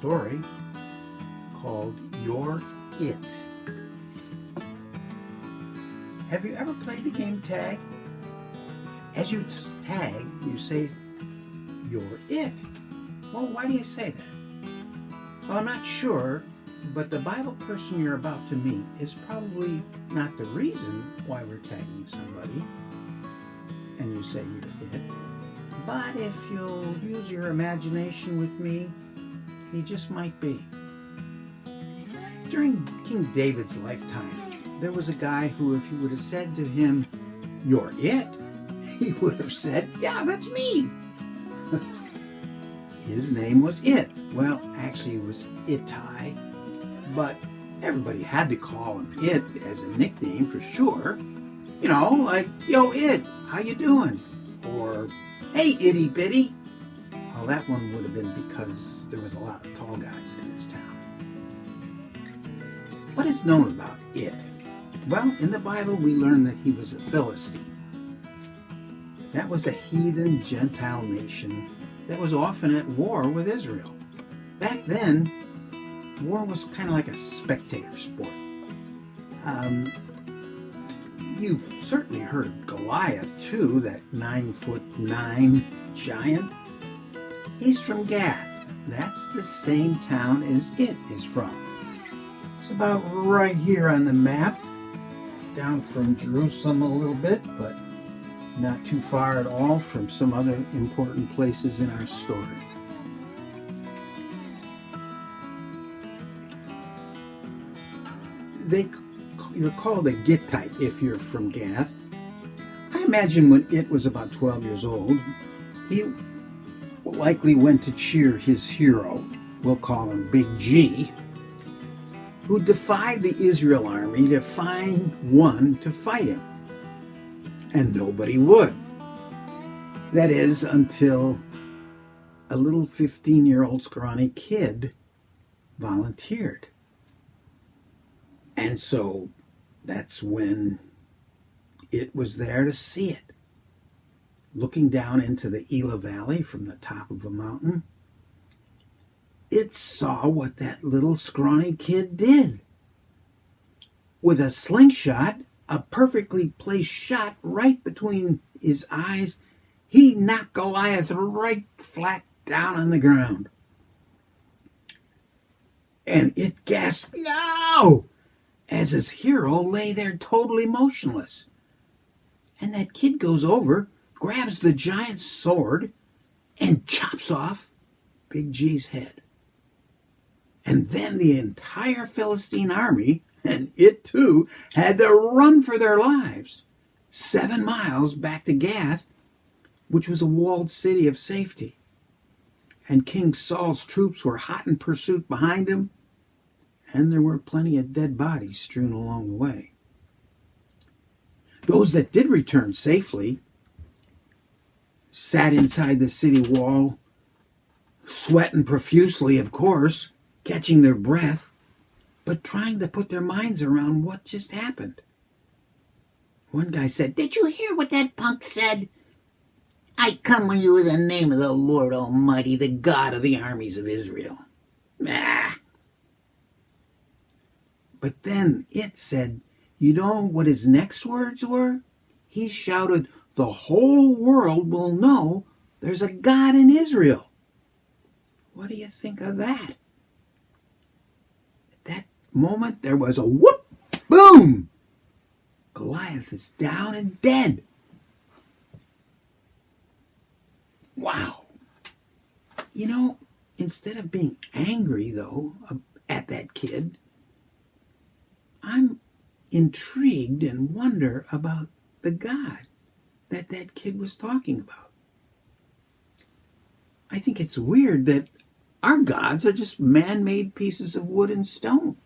story called You're It. Have you ever played the game tag? As you tag, you say, "You're it." Well, why do you say that? Well, I'm not sure, but the Bible person you're about to meet is probably not the reason why we're tagging somebody and you say you're it. But if you'll use your imagination with me, he just might be. During King David's lifetime, there was a guy who, if you would have said to him, "You're it," he would have said, "Yeah, that's me." His name was It. Well, actually it was Ittai, but everybody had to call him It as a nickname for sure. You know, like, "Yo, It, how you doing?" Or, "Hey, itty bitty." Well, that one would have been because there was a lot of tall guys in his town. What is known about It? Well, in the Bible we learn that he was a Philistine. That was a heathen Gentile nation that was often at war with Israel. Back then, war was kind of like a spectator sport. You've certainly heard of Goliath too, that 9'9" giant. He's from Gath. That's the same town as It is from. It's about right here on the map, down from Jerusalem a little bit, but not too far at all from some other important places in our story. You're called a Gittite if you're from Gath. I imagine when It was about 12 years old, he likely went to cheer his hero, we'll call him Big G, who defied the Israel army to find one to fight him. And nobody would. That is, until a little 15-year-old scrawny kid volunteered. And so that's when It was there to see it. Looking down into the Elah Valley from the top of a mountain, It saw what that little scrawny kid did. With a slingshot, a perfectly placed shot right between his eyes, he knocked Goliath right flat down on the ground. And It gasped, "No!" as his hero lay there totally motionless. And that kid goes over, grabs the giant's sword, and chops off Big G's head. And then the entire Philistine army, and It too, had to run for their lives 7 miles back to Gath, which was a walled city of safety. And King Saul's troops were hot in pursuit behind him, and there were plenty of dead bodies strewn along the way. Those that did return safely sat inside the city wall, sweating profusely, of course, catching their breath, but trying to put their minds around what just happened. One guy said, "Did you hear what that punk said? I come to you in the name of the Lord Almighty, the God of the armies of Israel." Ah. But then It said, you know what his next words were? He shouted, "The whole world will know there's a God in Israel." What do you think of that? At that moment, there was a whoop, boom! Goliath is down and dead. Wow. You know, instead of being angry, though, at that kid, I'm intrigued and wonder about the God that kid was talking about. I think it's weird that our gods are just man-made pieces of wood and stone.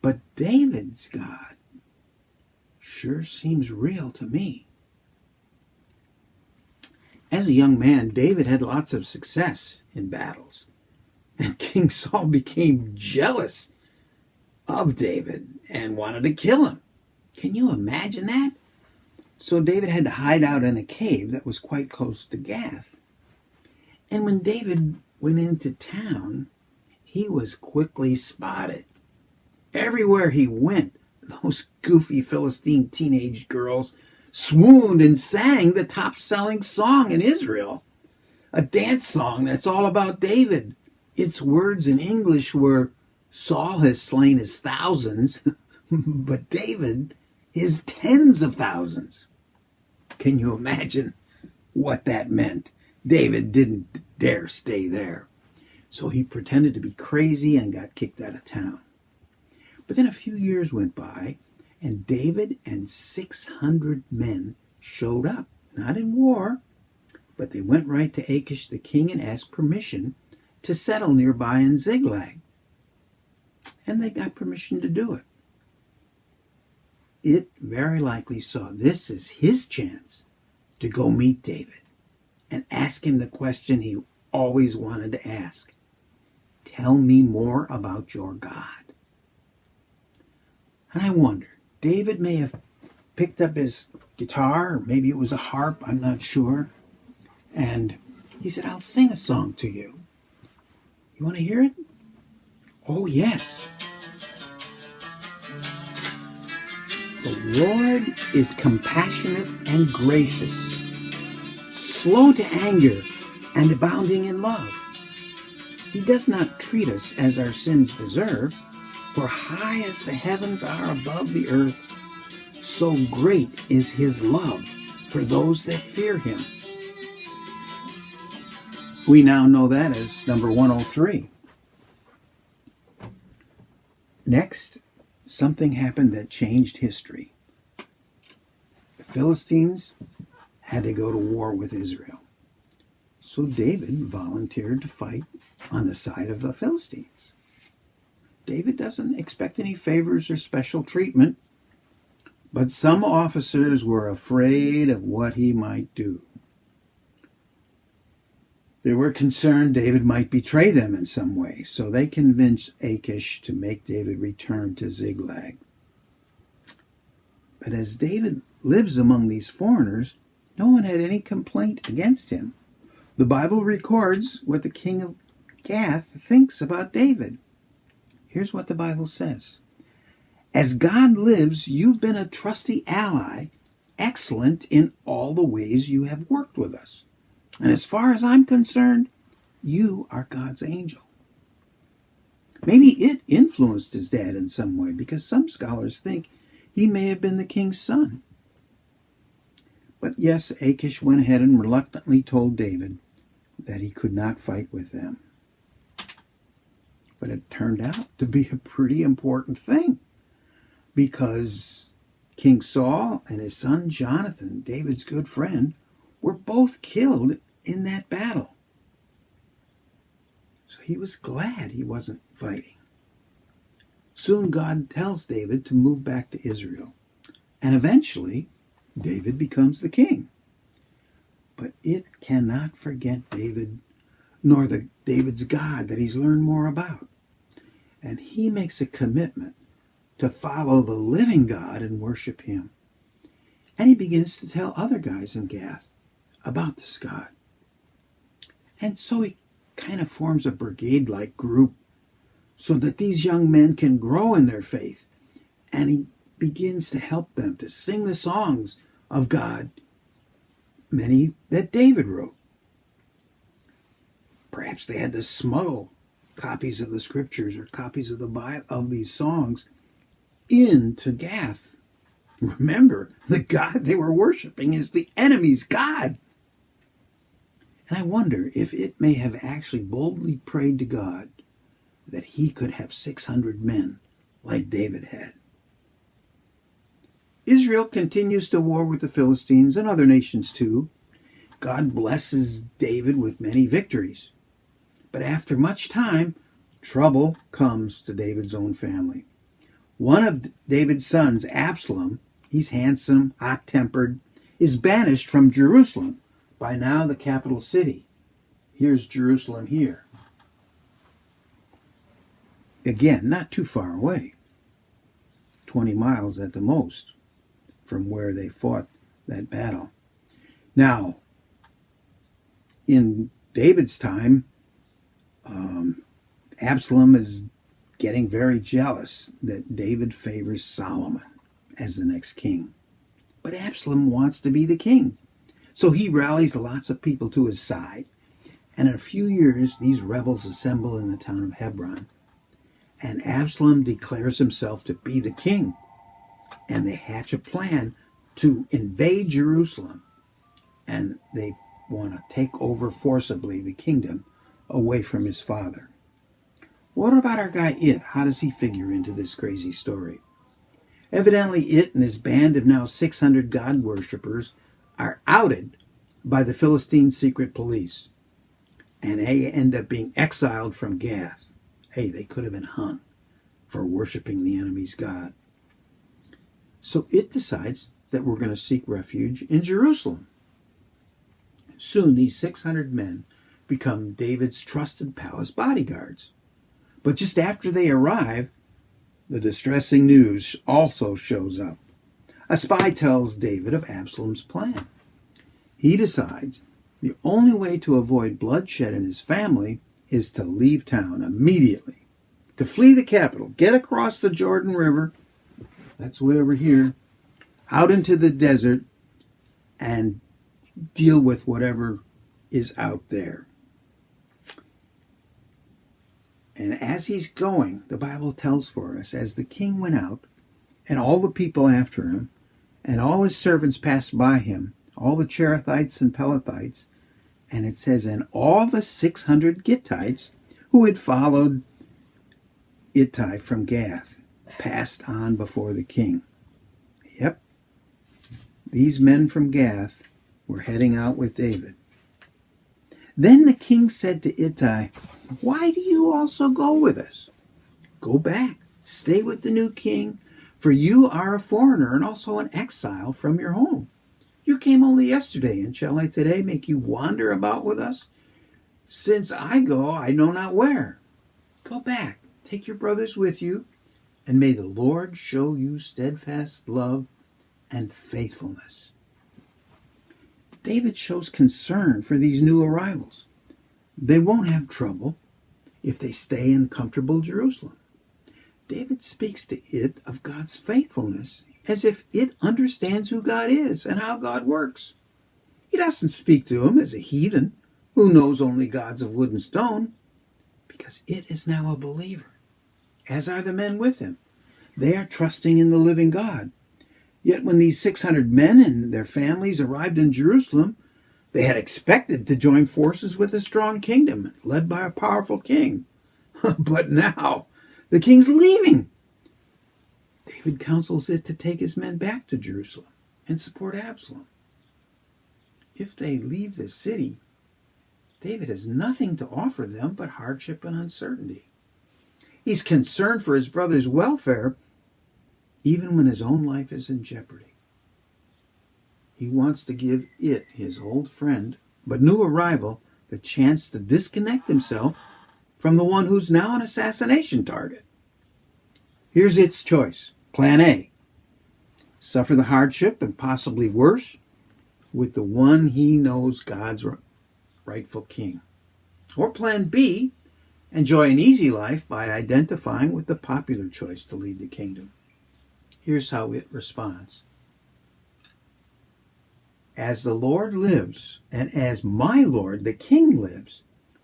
But David's God sure seems real to me. As a young man, David had lots of success in battles, and King Saul became jealous of David and wanted to kill him. Can you imagine that? So David had to hide out in a cave that was quite close to Gath. And when David went into town, he was quickly spotted. Everywhere he went, those goofy Philistine teenage girls swooned and sang the top-selling song in Israel, a dance song that's all about David. Its words in English were, "Saul has slain his thousands, but David his tens of thousands." Can you imagine what that meant? David didn't dare stay there. So he pretended to be crazy and got kicked out of town. But then a few years went by, and David and 600 men showed up, not in war, but they went right to Achish the king and asked permission to settle nearby in Ziklag. And they got permission to do it. It very likely saw this as his chance to go meet David and ask him the question he always wanted to ask. Tell me more about your God. And I wonder, David may have picked up his guitar, or maybe it was a harp, I'm not sure. And he said, "I'll sing a song to you. You want to hear it?" Oh, yes. The Lord is compassionate and gracious, slow to anger and abounding in love. He does not treat us as our sins deserve, for high as the heavens are above the earth, so great is his love for those that fear him. We now know that as number 103. Next, something happened that changed history. The Philistines had to go to war with Israel. So David volunteered to fight on the side of the Philistines. David doesn't expect any favors or special treatment, but some officers were afraid of what he might do. They were concerned David might betray them in some way, so they convinced Achish to make David return to Ziklag. But as David lives among these foreigners, no one had any complaint against him. The Bible records what the king of Gath thinks about David. Here's what the Bible says. "As God lives, you've been a trusty ally, excellent in all the ways you have worked with us. And as far as I'm concerned, you are God's angel." Maybe it influenced his dad in some way, because some scholars think he may have been the king's son. But yes, Achish went ahead and reluctantly told David that he could not fight with them. But it turned out to be a pretty important thing, because King Saul and his son Jonathan, David's good friend, were both killed in that battle. So he was glad he wasn't fighting. Soon God tells David to move back to Israel, and eventually David becomes the king. But it cannot forget David, nor David's God that he's learned more about. And he makes a commitment to follow the living God and worship him. And he begins to tell other guys in Gath about this God. And so he kind of forms a brigade-like group so that these young men can grow in their faith. And he begins to help them to sing the songs of God, many that David wrote. Perhaps they had to smuggle copies of the scriptures or copies of the Bible, of these songs, into Gath. Remember, the God they were worshiping is the enemy's God. And I wonder if it may have actually boldly prayed to God that he could have 600 men like David had. Israel continues to war with the Philistines and other nations too. God blesses David with many victories. But after much time, trouble comes to David's own family. One of David's sons, Absalom, he's handsome, hot-tempered, is banished from Jerusalem, by now the capital city. Here's Jerusalem here. Again, not too far away. 20 miles at the most from where they fought that battle. Now, in David's time, Absalom is getting very jealous that David favors Solomon as the next king. But Absalom wants to be the king. So he rallies lots of people to his side. And in a few years, these rebels assemble in the town of Hebron. And Absalom declares himself to be the king. And they hatch a plan to invade Jerusalem. And they want to take over forcibly the kingdom away from his father. What about our guy It? How does he figure into this crazy story? Evidently, It and his band of now 600 God worshippers are outed by the Philistine secret police. And they end up being exiled from Gath. Hey, they could have been hung for worshiping the enemy's God. So It decides that we're going to seek refuge in Jerusalem. Soon these 600 men become David's trusted palace bodyguards. But just after they arrive, the distressing news also shows up. A spy tells David of Absalom's plan. He decides the only way to avoid bloodshed in his family is to leave town immediately, to flee the capital, get across the Jordan River, that's way over here, out into the desert, and deal with whatever is out there. And as he's going, the Bible tells for us, as the king went out, and all the people after him, and all his servants passed by him, all the Cherethites and Pelethites, and it says, and all the 600 Gittites who had followed Ittai from Gath passed on before the king. Yep, these men from Gath were heading out with David. Then the king said to Ittai, why do you also go with us? Go back, stay with the new king, for you are a foreigner and also an exile from your home. You came only yesterday, and shall I today make you wander about with us? Since I go, I know not where. Go back, take your brothers with you, and may the Lord show you steadfast love and faithfulness. David shows concern for these new arrivals. They won't have trouble if they stay in comfortable Jerusalem. David speaks to It of God's faithfulness as if It understands who God is and how God works. He doesn't speak to him as a heathen who knows only gods of wood and stone, because It is now a believer, as are the men with him. They are trusting in the living God. Yet when these 600 men and their families arrived in Jerusalem, they had expected to join forces with a strong kingdom led by a powerful king. But now, the king's leaving. David counsels It to take his men back to Jerusalem and support Absalom. If they leave the city, David has nothing to offer them but hardship and uncertainty. He's concerned for his brother's welfare, even when his own life is in jeopardy. He wants to give It, his old friend, but new arrival, the chance to disconnect himself from the one who's now an assassination target. Here's It's choice. Plan A. Suffer the hardship and possibly worse with the one he knows God's rightful king. Or Plan B. Enjoy an easy life by identifying with the popular choice to lead the kingdom. Here's how It responds. As the Lord lives, and as my Lord the king lives,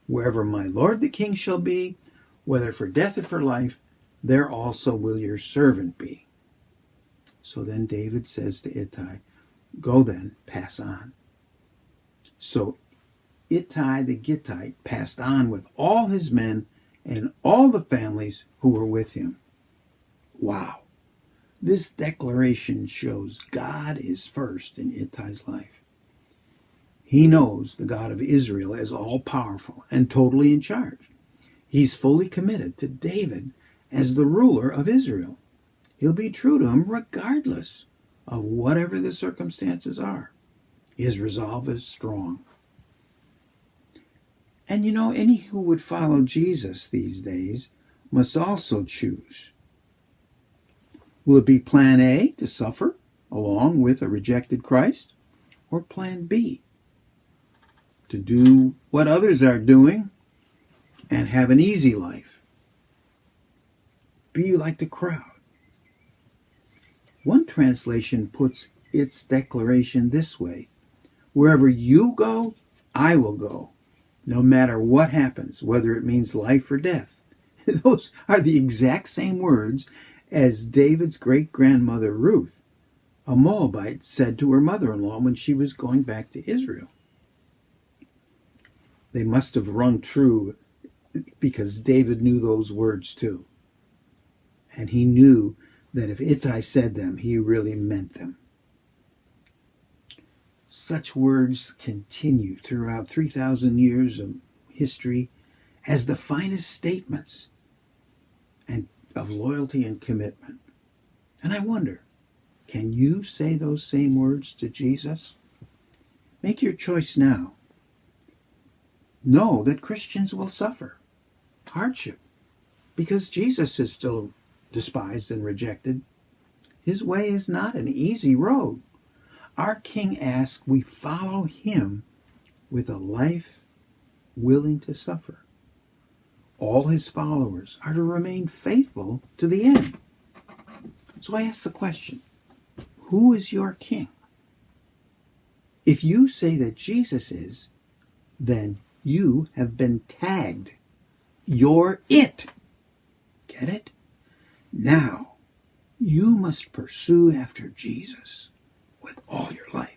wherever my Lord the king shall be, whether for death or for life, there also will your servant be. So then David says to Ittai, go then, pass on. So Ittai the Gittite passed on with all his men and all the families who were with him. Wow. This declaration shows God is first in Ittai's life. He knows the God of Israel as all-powerful and totally in charge. He's fully committed to David as the ruler of Israel. He'll be true to him regardless of whatever the circumstances are. His resolve is strong. And you know, any who would follow Jesus these days must also choose. Will it be Plan A, to suffer along with a rejected Christ? Or Plan B, to do what others are doing and have an easy life be like the crowd. One translation puts its declaration this way: wherever you go, I will go, no matter what happens, whether it means life or death. Those are the exact same words as David's great-grandmother Ruth, a Moabite, said to her mother-in-law when she was going back to Israel. They must have rung true because David knew those words too. And he knew that if Ittai said them, he really meant them. Such words continue throughout 3,000 years of history as the finest statements and of loyalty and commitment. And I wonder, can you say those same words to Jesus? Make your choice now. Know that Christians will suffer hardship because Jesus is still despised and rejected. His way is not an easy road. Our King asks we follow him with a life willing to suffer. All his followers are to remain faithful to the end. So I ask the question, who is your King? If you say that Jesus is, then you have been tagged. You're it. Get it? Now, you must pursue after Jesus with all your life.